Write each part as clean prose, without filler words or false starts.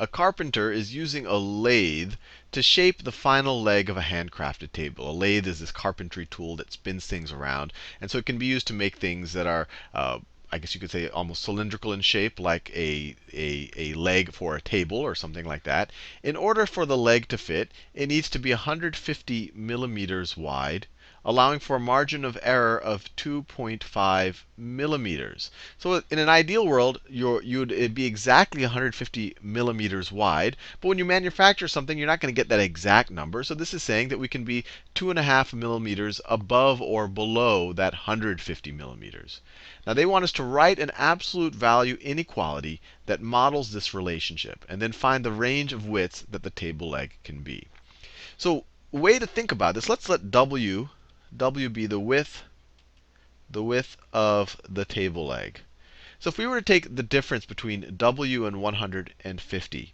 a carpenter is using a lathe to shape the final leg of a handcrafted table. A lathe is this carpentry tool that spins things around, and so it can be used to make things that are I guess you could say almost cylindrical in shape, like a leg for a table or something like that. In order for the leg to fit, it needs to be 150 millimeters wide, allowing for a margin of error of 2.5 millimeters. So in an ideal world, it'd be exactly 150 millimeters wide. But when you manufacture something, you're not going to get that exact number. So this is saying that we can be 2.5 millimeters above or below that 150 millimeters. Now they want us to write an absolute value inequality that models this relationship, and then find the range of widths that the table leg can be. So a way to think about this, let's let W be the width of the table leg. So if we were to take the difference between W and 150,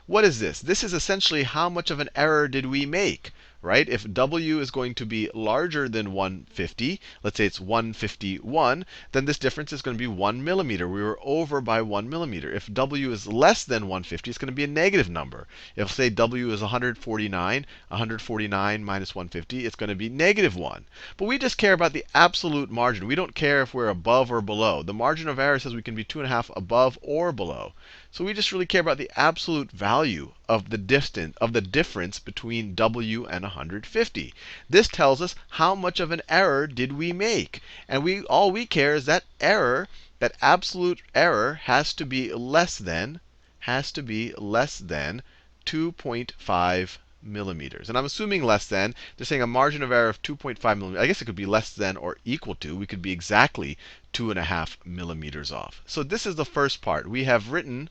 what is this? This is essentially how much of an error did we make, right? If W is going to be larger than 150, let's say it's 151, then this difference is going to be 1 millimeter. We were over by 1 millimeter. If W is less than 150, it's going to be a negative number. If, say, W is 149, 149 minus 150, it's going to be negative 1. But we just care about the absolute margin. We don't care if we're above or below. The margin of error says we can be 2.5 above or below. So we just really care about the absolute value of the difference between W and 150. This tells us how much of an error did we make. And all we care is that error, that absolute error has to be less than 2.5 millimeters. And I'm assuming less than. They're saying a margin of error of 2.5 millimeters. I guess it could be less than or equal to. We could be exactly 2.5 millimeters off. So this is the first part. We have written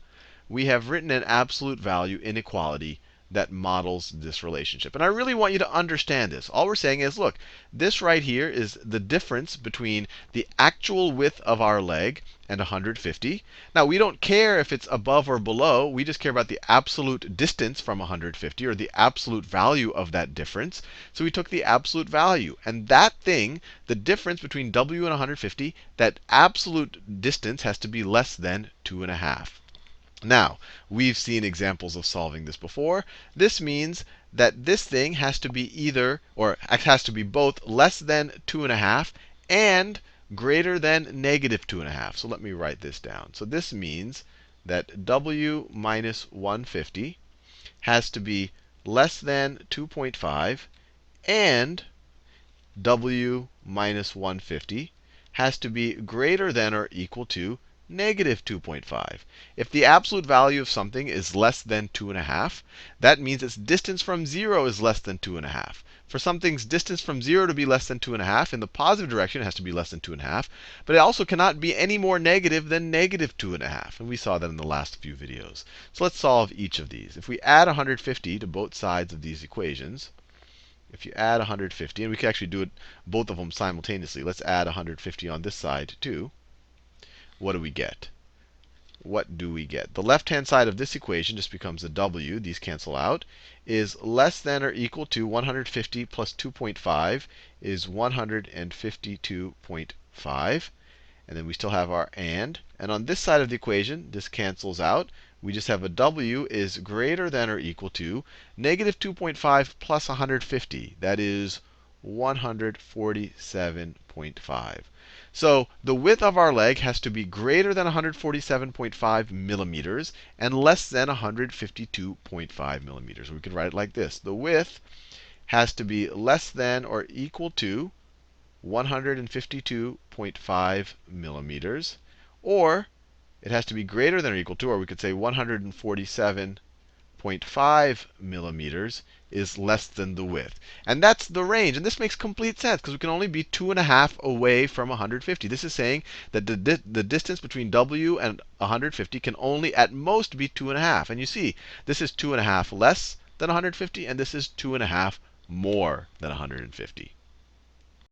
an absolute value inequality that models this relationship. And I really want you to understand this. All we're saying is, look, this right here is the difference between the actual width of our leg and 150. Now, we don't care if it's above or below. We just care about the absolute distance from 150, or the absolute value of that difference. So we took the absolute value. And that thing, the difference between W and 150, that absolute distance has to be less than 2.5. Now, we've seen examples of solving this before. This means that this thing has to be either, or has to be both less than 2.5 and greater than negative 2.5. So let me write this down. So this means that W minus 150 has to be less than 2.5, and W minus 150 has to be greater than or equal to negative 2.5. If the absolute value of something is less than 2.5, that means its distance from 0 is less than 2.5. For something's distance from 0 to be less than 2.5, in the positive direction, it has to be less than 2.5. But it also cannot be any more negative than negative 2.5. And we saw that in the last few videos. So let's solve each of these. If we add 150 to both sides of these equations, if you add 150, and we can actually do it both of them simultaneously. Let's add 150 on this side too. What do we get? What do we get? The left-hand side of this equation just becomes a W. These cancel out. Is less than or equal to 150 plus 2.5 is 152.5. And then we still have our and. And on this side of the equation, this cancels out. We just have a W is greater than or equal to negative 2.5 plus 150. That is 147.5. So the width of our leg has to be greater than 147.5 millimeters and less than 152.5 millimeters. We can write it like this. The width has to be less than or equal to 152.5 millimeters, or it has to be greater than or equal to, or we could say 147.5 millimeters is less than the width. And that's the range. And this makes complete sense, because we can only be 2.5 away from 150. This is saying that the distance between W and 150 can only at most be 2.5. And you see, this is 2.5 less than 150, and this is 2.5 more than 150.